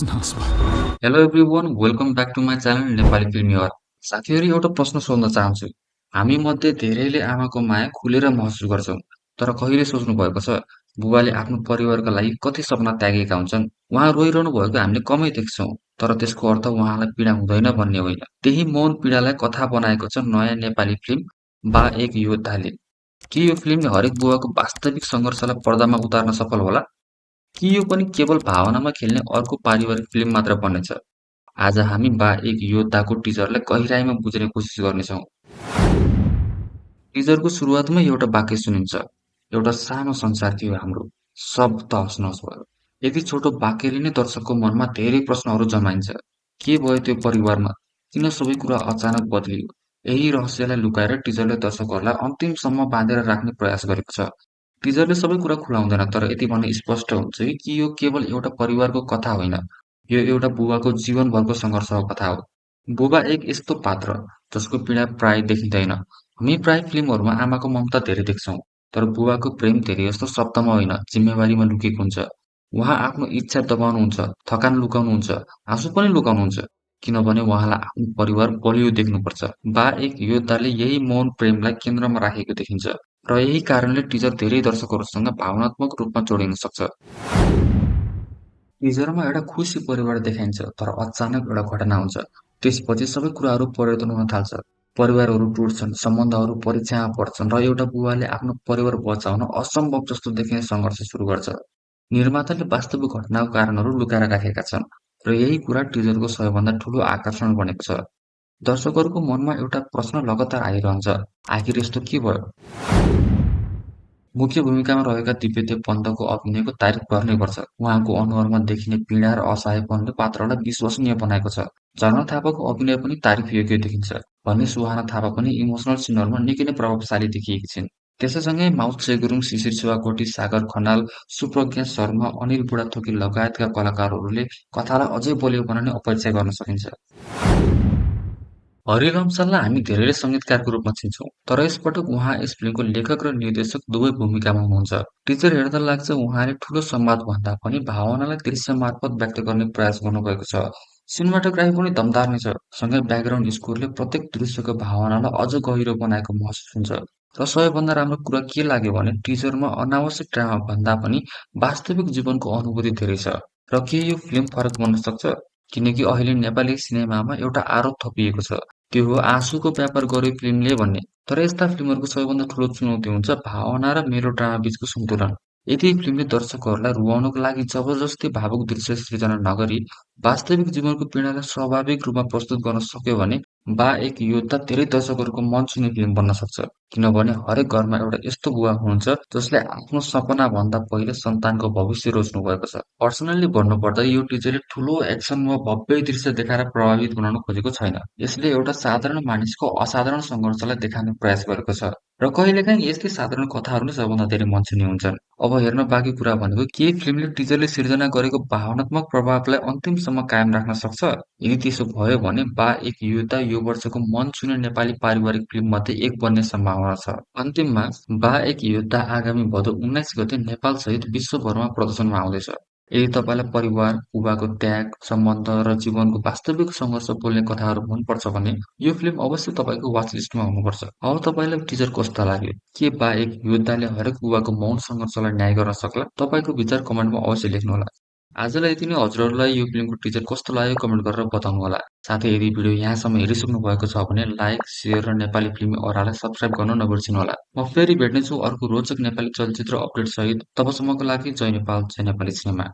Hello everyone, welcome back to my channel Nepali फिल्मी हर। साथीहरू, एउटा प्रश्न सोध्न चाहन्छु। हामी मध्ये धेरैले आमाको माया खुलेर महसुस गर्छौँ, तर कहिले सोच्नु भएको छ बुबाले आफ्नो परिवारका लागि कति सपना त्यागेका हुन्छन्। उहाँ रोइरहनु भएको हामीले कमै देख्छौँ, तर त्यसको अर्थ उहाँलाई पीडा हुँदैन भन्ने होइन। त्यही मौन पीडालाई कथा बनाएको छ नयाँ नेपाली फिल्म बा एक योद्धाले। के यो फिल्मले हरेक बुबाको वास्तविक सङ्घर्षलाई पर्दामा उतार्न सफल होला, कि यो पनि केवल भावनामा खेल्ने अर्को पारिवारिक फिल्म मात्र बन्नेछ? आज हामी बा एक योद्धाको टिजरलाई गहिराईमा बुझ्ने कोसिस गर्नेछौँ। टिजरको सुरुवातमै एउटा वाक्य सुनिन्छ, एउटा सानो संसार थियो हाम्रो, सब तहस-नहस भयो। यति छोटो वाक्यले नै दर्शकको मनमा धेरै प्रश्नहरू जमाइन्छ। के भयो त्यो परिवारमा? किन सबै कुरा अचानक बदलियो? यही रहस्यलाई लुकाएर टिजरले दर्शकहरूलाई अन्तिमसम्म बाँधेर राख्ने प्रयास गरेको छ। टिजरले सबै कुरा खुलाउँदैन, तर यति भन्न स्पष्ट हुन्छ कि यो केवल एउटा परिवारको कथा होइन, यो एउटा बुबाको जीवनभरको सङ्घर्षको कथा हो। बुबा एक यस्तो पात्र जसको पीडा प्राय देखिँदैन। हामी प्राय फिल्महरूमा आमाको ममता धेरै देख्छौँ, तर बुबाको प्रेम धेरै जस्तो शब्दमा होइन, जिम्मेवारीमा लुकेको हुन्छ। उहाँ आफ्नो इच्छा दबाउनुहुन्छ, थकान लुकाउनुहुन्छ, आँसु पनि लुकाउनुहुन्छ, किनभने उहाँलाई आफ्नो परिवार बलियो देख्नुपर्छ। बा एक योद्धाले यही मौन प्रेमलाई केन्द्रमा राखेको देखिन्छ, र यही कारणले टिजर धेरै दर्शकहरूसँग भावनात्मक रूपमा जोडिन सक्छ। टिजरमा एउटा खुसी परिवार देखाइन्छ, तर अचानक एउटा घटना हुन्छ। त्यसपछि सबै कुराहरू परिवर्तन हुन थाल्छ। परिवारहरू टुट्छन्, सम्बन्धहरू परीक्षामा पर्छन्, र एउटा बुबाले आफ्नो परिवार बचाउन असम्भव जस्तो देखिने सङ्घर्ष सुरु गर्छ। निर्माताले वास्तविक घटनाको कारणहरू लुकाएर राखेका छन्, र यही कुरा टिजरको सबैभन्दा ठूलो आकर्षण बनेको छ। दर्शकहरूको मनमा एउटा प्रश्न लगातार आइरहन्छ, आखिर यस्तो के भयो? मुख्य भूमिकामा रहेका दिव्यदेव पन्तको अभिनयको तारिफ गर्नैपर्छ। उहाँको अनुहारमा देखिने पीडा र असहायपनले पात्रलाई विश्वसनीय बनाएको छ। झरना थापाको अभिनय पनि तारिफ योग्य देखिन्छ भने सुहाना थापा पनि इमोसनल सिनहरूमा निकै नै प्रभावशाली देखिएकी छिन्। त्यसैसँगै माउत गुरुङ, शिशिर शिवाकोटी, सागर खनाल, सुप्रज्ञा शर्मा, अनिल बुढाथोकी लगायतका कलाकारहरूले कथालाई अझै बलियो बनाउने अपेक्षा गर्न सकिन्छ। हरिवंशलाई हामी धेरैले सङ्गीतकारको रूपमा चिन्छौँ, तर यसपटक उहाँ यस फिल्मको लेखक र निर्देशक दुवै भूमिकामा हुनुहुन्छ। टिजर हेर्दा लाग्छ उहाँले ठूलो संवादभन्दा पनि भावनालाई दृश्य मार्फत व्यक्त गर्ने प्रयास गर्नुभएको छ। सिनेमाटोग्राफी पनि दमदार नै छ, सँगै ब्याकग्राउन्ड स्कोरले प्रत्येक दृश्यको भावनालाई अझ गहिरो बनाएको महसुस हुन्छ। र सबैभन्दा राम्रो कुरा के लाग्यो भने टिजरमा अनावश्यक ड्रामा भन्दा पनि वास्तविक जीवनको अनुभूति धेरै छ। र के यो फिल्म फरक बन्न सक्छ? किनकि अहिले नेपाली सिनेमामा एउटा आरोप थपिएको छ, त्यो हो आँसुको व्यापार गर्यो फिल्मले भन्ने। तर यस्ता फिल्महरूको सबैभन्दा ठूलो चुनौती हुन्छ भावना र मेलोड्रामा बीचको सन्तुलन। यदि फिल्मले दर्शकहरूलाई रुवाउनको लागि जबरजस्ती भावुक दृश्य सृजना नगरी वास्तविक जीवनको पीडालाई स्वाभाविक रूपमा प्रस्तुत गर्न सक्यो भने बा एक योद्धा धेरै दर्शकहरूको मन छुने फिल्म बन्न सक्छ। किनभने हरेक घरमा एउटा यस्तो बुवा हुनुहुन्छ जसले आफ्नो सपना भन्दा पहिले सन्तानको भविष्य रोज्नु भएको छ। पर्सनल्ली भन्नुपर्दा यो टिजरले ठूलो एक्सन वा भव्य दृश्य देखाएर प्रभावित बनाउन खोजेको छैन। यसले एउटा साधारण मानिसको असाधारण सङ्घर्षलाई देखाउने प्रयास गरेको छ। र कहिलेकाहीँ यस्तै साधारण कथाहरू नै सबभन्दा धेरै मन छुने हुन्छन्। अब हेर्न बाँकी कुरा भनेको के फिल्मले टिजरले सिर्जना गरेको भावनात्मक प्रभावलाई अन्तिमसम्म कायम राख्न सक्छ? यदि त्यसो भयो भने बा एक योद्धा यो वर्षको मन छुने नेपाली पारिवारिक फिल्म मध्ये एक बन्ने सम्भावना छ। अन्तिममा बा एक योद्धा आगामी भदौ 19 गते नेपाल सहित विश्वभरमा प्रदर्शनमा आउँदैछ। यदि तपाईँलाई परिवार, बुबाको त्याग, सम्बन्ध र जीवनको वास्तविक सङ्घर्ष बोल्ने कथाहरू मनपर्छ भने यो फिल्म अवश्य तपाईँको वाच लिस्टमा हुनुपर्छ। अब तपाईँलाई टिजर कस्तो लाग्यो? के बा एक योद्धाले हरेक बुबाको मौन सङ्घर्षलाई न्याय गर्न सक्ला? तपाईँको विचार कमेन्टमा अवश्य लेख्नुहोला। आजलाई यति नै। हजुरहरूलाई यो फिल्मको टिजर कस्तो लाग्यो कमेन्ट गरेर बताउनुहोला। साथै यदि भिडियो यहाँसम्म हेरिसक्नु भएको छ भने लाइक, सेयर र नेपाली फिल्मी अरालाई सब्स्क्राइब गर्न नबिर्सिनुहोला। म फेरि भेट्नेछु अर्को रोचक नेपाली चलचित्र अपडेट सहित। तबसम्मको लागि जय नेपाल, जय नेपाली सिनेमा।